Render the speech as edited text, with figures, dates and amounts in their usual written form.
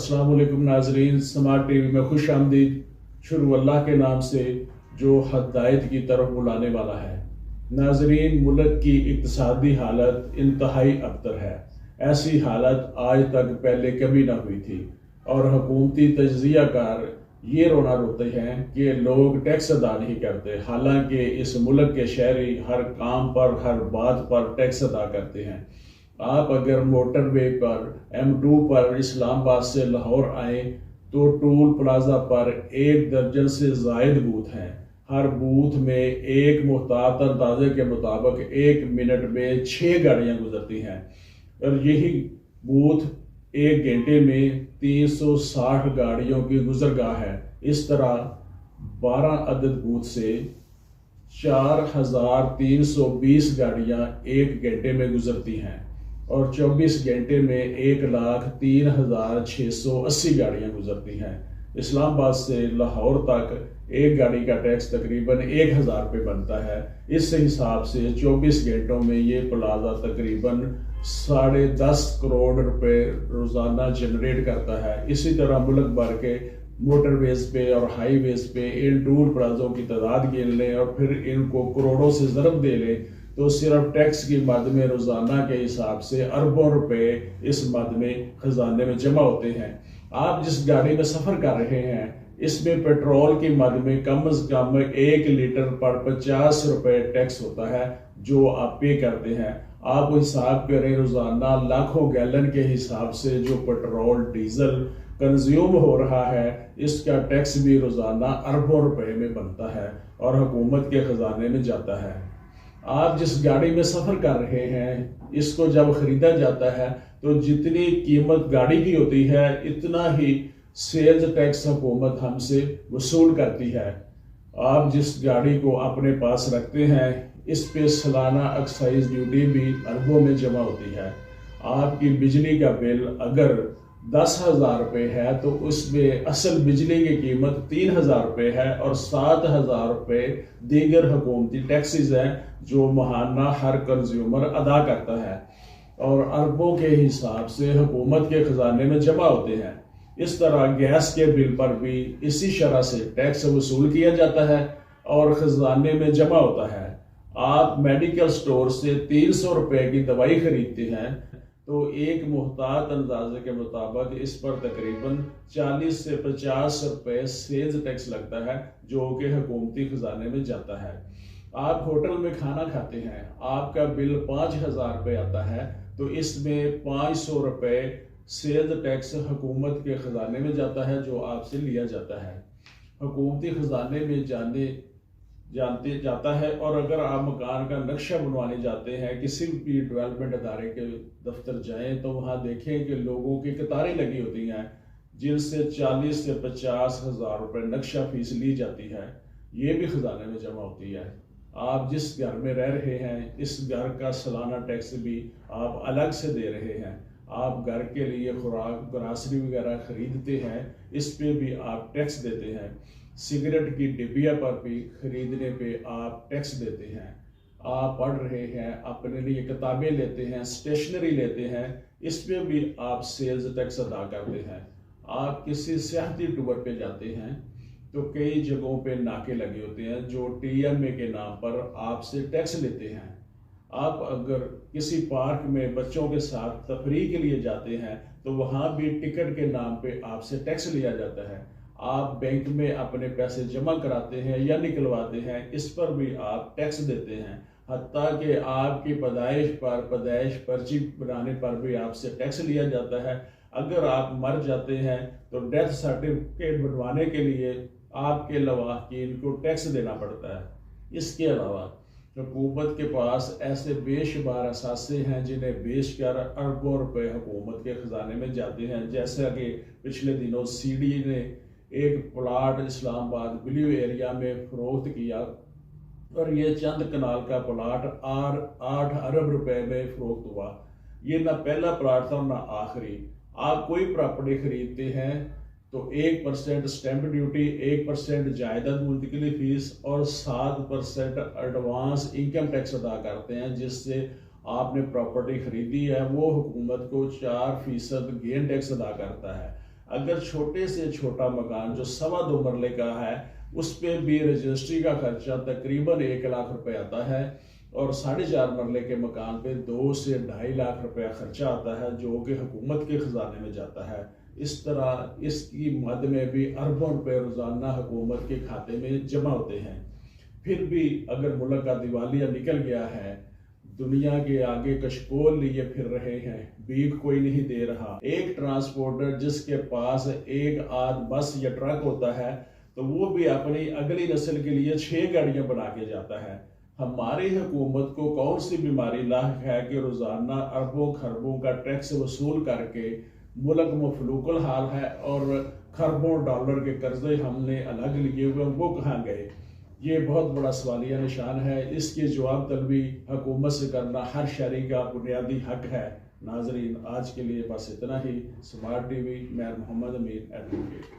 अस्सलाम वालेकुम नाजरीन, स्मार्ट टीवी में खुश आमदीद। शुरू अल्लाह के नाम से जो हदायत की तरफ बुलाने वाला है। नाजरीन, मुल्क की इक्तिसादी हालत इंतहाई अबतर है। ऐसी हालत आज तक पहले कभी ना हुई थी और हुकूमती तज्जिया कार ये रोना रोते हैं कि लोग टैक्स अदा नहीं करते, हालांकि इस मुल्क के शहरी हर काम पर, हर बात पर टैक्स अदा करते हैं। आप अगर मोटर वे पर M2 पर इस्लामाबाद से लाहौर आए तो टोल प्लाजा पर 1 दर्जन से जायद बूथ हैं। हर बूथ में एक मुहतात अंदाजे के मुताबिक 1 मिनट में 6 गाड़ियां गुजरती हैं और यही बूथ 1 घंटे में 360 गाड़ियों की गुजरगाह है। इस तरह 12 अदद बूथ से 4320 गाड़ियां 1 घंटे में गुजरती हैं और 24 घंटे में 1,03,680 गाड़ियां गुजरती हैं। इस्लामाबाद से लाहौर तक एक गाड़ी का टैक्स तकरीबन 1,000 रुपये बनता है। इस हिसाब से 24 घंटों में ये प्लाजा तकरीबन 10.5 करोड़ रुपए रोज़ाना जनरेट करता है। इसी तरह मुल्क भर के मोटरवेज पे और हाईवेज पे इन टूल प्लाजों की तादाद गिन लें और फिर इनको करोड़ों से ज़रब दे लें तो सिर्फ टैक्स की मद में रोज़ाना के हिसाब से अरबों रुपए इस मद में खजाने में जमा होते हैं। आप जिस गाड़ी में सफ़र कर रहे हैं इसमें पेट्रोल की मद में कम से कम 1 लीटर पर 50 रुपए टैक्स होता है जो आप पे करते हैं। आप हिसाब करें, रोज़ाना लाखों गैलन के हिसाब से जो पेट्रोल डीजल कंज्यूम हो रहा है इसका टैक्स भी रोज़ाना अरबों रुपए में बनता है और हुकूमत के खजाने में जाता है। आप जिस गाड़ी में सफ़र कर रहे हैं इसको जब खरीदा जाता है तो जितनी कीमत गाड़ी की होती है इतना ही सेल्स टैक्स हुकूमत हमसे वसूल करती है। आप जिस गाड़ी को अपने पास रखते हैं इस पे सालाना एक्साइज ड्यूटी भी अरबों में जमा होती है। आपकी बिजली का बिल अगर 10,000 रुपये है तो उसमें असल बिजली की कीमत 3,000 रुपये है और 7,000 रुपये दीगर हुकूमती टैक्सेस हैं जो माहाना हर कंज्यूमर अदा करता है और अरबों के हिसाब से हुकूमत के खजाने में जमा होते हैं। इस तरह गैस के बिल पर भी इसी शरह से टैक्स वसूल किया जाता है और खजाने में जमा होता है। आप मेडिकल स्टोर से 300 रुपये की दवाई खरीदते हैं तो एक मुहतात अंदाजे के मुताबिक इस पर तकरीबन 40 से 50 रुपये सेल्स टैक्स लगता है जो कि हुकूमती खजाने में जाता है। आप होटल में खाना खाते हैं, आपका बिल 5,000 रुपये आता है तो इसमें 500 रुपये सेल्स टैक्स हुकूमत के खजाने में जाता है जो आपसे लिया जाता है, हुकूमती खजाने में जाता है। और अगर आप मकान का नक्शा बनवाने जाते हैं, किसी भी डेवलपमेंट अदारे के दफ्तर जाएं तो वहाँ देखें कि लोगों की कतारें लगी होती हैं जिनसे 40 से 50,000 रुपये नक्शा फीस ली जाती है, ये भी खजाने में जमा होती है। आप जिस घर में रह रहे हैं इस घर का सालाना टैक्स भी आप अलग से दे रहे हैं। आप घर के लिए खुराक ग्रासरी वगैरह खरीदते हैं, इस पे भी आप टैक्स देते हैं। सिगरेट की डिबिया पर भी खरीदने पे आप टैक्स देते हैं। आप पढ़ रहे हैं, अपने लिए किताबें लेते हैं, स्टेशनरी लेते हैं, इस पे भी आप सेल्स टैक्स अदा करते हैं। आप किसी सियाहती टूर पे जाते हैं तो कई जगहों पे नाके लगे होते हैं जो TMA के नाम पर आपसे टैक्स लेते हैं। आप अगर किसी पार्क में बच्चों के साथ तफरीह के लिए जाते हैं तो वहाँ भी टिकट के नाम पे आपसे टैक्स लिया जाता है। आप बैंक में अपने पैसे जमा कराते हैं या निकलवाते हैं, इस पर भी आप टैक्स देते हैं। हत्ता कि आपकी पैदाइश पर्ची बनाने पर भी आपसे टैक्स लिया जाता है। अगर आप मर जाते हैं तो डेथ सर्टिफिकेट बनवाने के लिए आपके लवाहकीन को टैक्स देना पड़ता है। इसके अलावा हुकूमत के पास ऐसे बेशुमार असासे हैं जिन्हें बेच कर अरबों रुपए हुकूमत के खजाने में जाते हैं। जैसा कि पिछले दिनों CD ने एक प्लाट इस्लामाबाद ब्लू एरिया में फरोख्त किया और ये चंद कनाल का प्लाट 8 अरब रुपए में फरोख्त हुआ। ये ना पहला प्लाट था ना आखिरी। आप कोई प्रॉपर्टी खरीदते हैं तो 1% स्टैंप ड्यूटी, 1% जायदाद मुंतकिली फीस और 7% एडवांस इनकम टैक्स अदा करते हैं। जिससे आपने प्रॉपर्टी खरीदी है वो हुकूमत को 4% गेन टैक्स अदा करता है। اگر چھوٹے سے چھوٹا مکان جو 2.25 مرلے کا ہے اس پہ بھی رجسٹری کا خرچہ تقریباً 1 لاکھ روپے آتا ہے، اور 4.5 مرلے کے مکان پہ 2 سے 2.5 لاکھ روپے خرچہ آتا ہے جو کہ حکومت کے خزانے میں جاتا ہے۔ اس طرح اس کی مد میں بھی اربوں روپے روزانہ حکومت کے کھاتے میں جمع ہوتے ہیں۔ پھر بھی اگر ملک کا دیوالیہ نکل گیا ہے، دنیا کے آگے کشکول لیے پھر رہے ہیں، بھیک کوئی نہیں دے رہا، ایک ٹرانسپورٹر جس کے پاس 1 آدھ بس یا ٹرک ہوتا ہے تو وہ بھی اپنی اگلی نسل کے لیے 6 گاڑیاں بنا کے جاتا ہے۔ ہماری حکومت کو کون سی بیماری لاحق ہے کہ روزانہ اربوں خربوں کا ٹیکس وصول کر کے ملک مفلوق الحال ہے، اور خربوں ڈالر کے قرضے ہم نے الگ لیے ہوئے وہ کہاں گئے؟ یہ بہت بڑا سوالیہ نشان ہے۔ اس کی جواب طلبی حکومت سے کرنا ہر شہری کا بنیادی حق ہے۔ ناظرین، آج کے لیے بس اتنا ہی۔ سمارٹ ٹی وی، میں محمد امین، ایڈوکیٹ۔